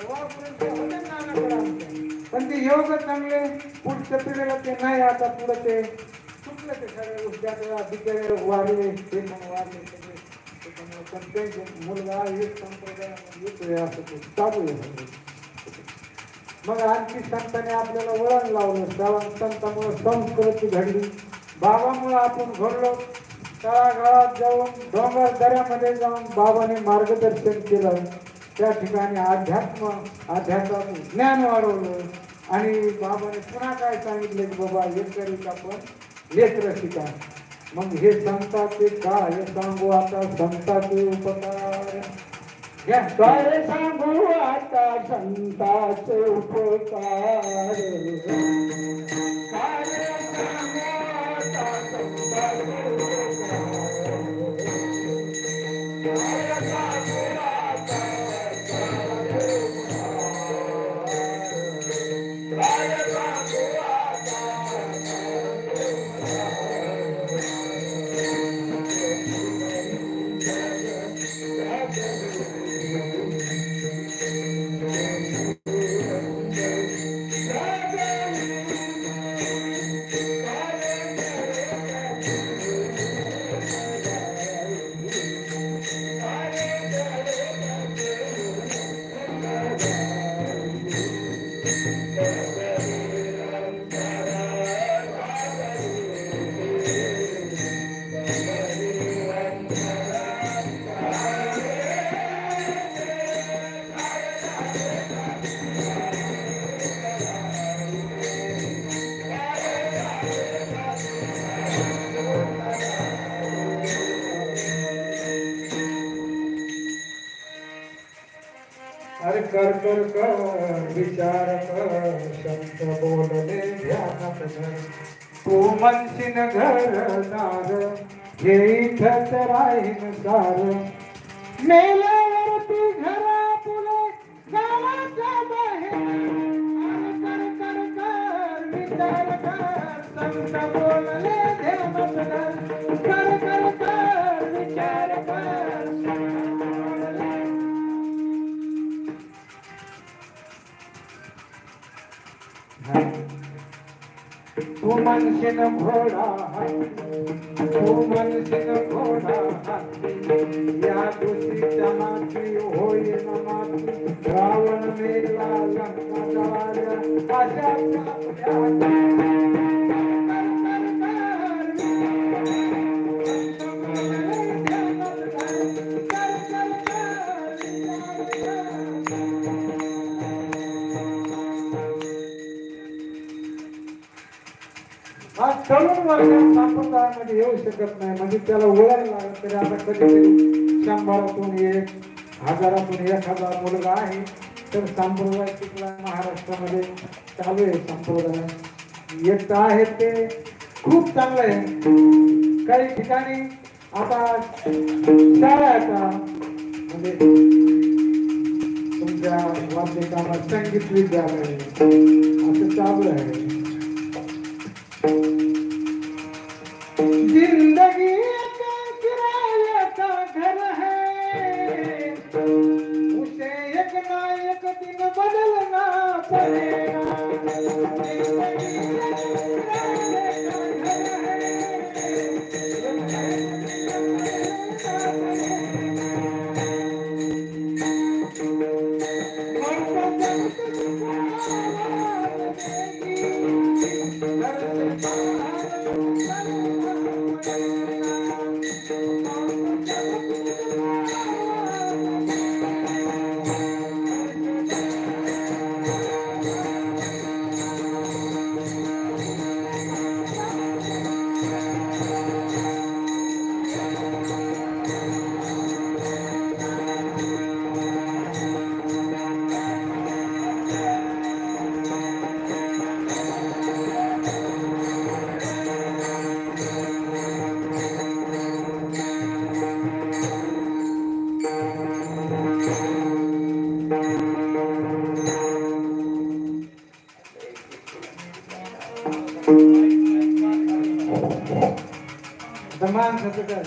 तेव्हापर्यंत होते नानाकडे आमच्या. पण ते योग चांगले पुढच्या पिढीला ते नाही आता पुढे ते चुकलं ते सगळ्या गोष्टी आता बिचारे वाढले ते पण वाढले सगळे त्याच्यामुळे पण त्यांचे मुलगा एक संप्रदायामध्ये येतोय असं ते चालू आहे सगळं. मग आणखी संतांनी आपल्याला वळण लावलं संतांमुळे संस्कृती घडली बाबामुळे आपण घडलो तळागाळात जाऊन डोंगर दऱ्यामध्ये जाऊन बाबाने मार्गदर्शन केलं त्या ठिकाणी अध्यात्मात ज्ञान वाढवलं आणि बाबाने पुन्हा काय सांगितले की बाबा एकरीत आपण लेकर शिका मग हे संताचे काय सांगू आता संताचे उपकार काय सांगू आता संताचे उपकार काय सांगू आता संताचे अरे कर कर कर विचार कर संत बोलले ध्यानात धर तू मनशीन घर दार हे इथंच राहीन सार मेल्यावरती घरा पुढे गावाच्या बाहेर अरे कर कर कर विचार कर संत बोलले ध्यानात धर कर कर कर विचार कर तू मनशीन घोडा तू मनशीन घोडा या दुसरीच्या माती होईन माती रावण मेला लंका जळाल्या अशा आज तरुण वर्ग संप्रदायामध्ये येऊ शकत नाही म्हणजे त्याला वळण लागत तरी आता कधीतरी 100तून 1 1000तून 1000 मुलगा आहे तर संप्रदाय शिकला महाराष्ट्रामध्ये चालू आहे संप्रदाय एक आहे ते खूप चांगलं आहे काही ठिकाणी आता शाळा आता म्हणजे तुमच्या वाद्यकामात संगीत विद्यालय असं चालू आहे जिंदगी का किराया का घर है उसे एक ना एक दिन बदलना पड़ेगा माणसाचं काय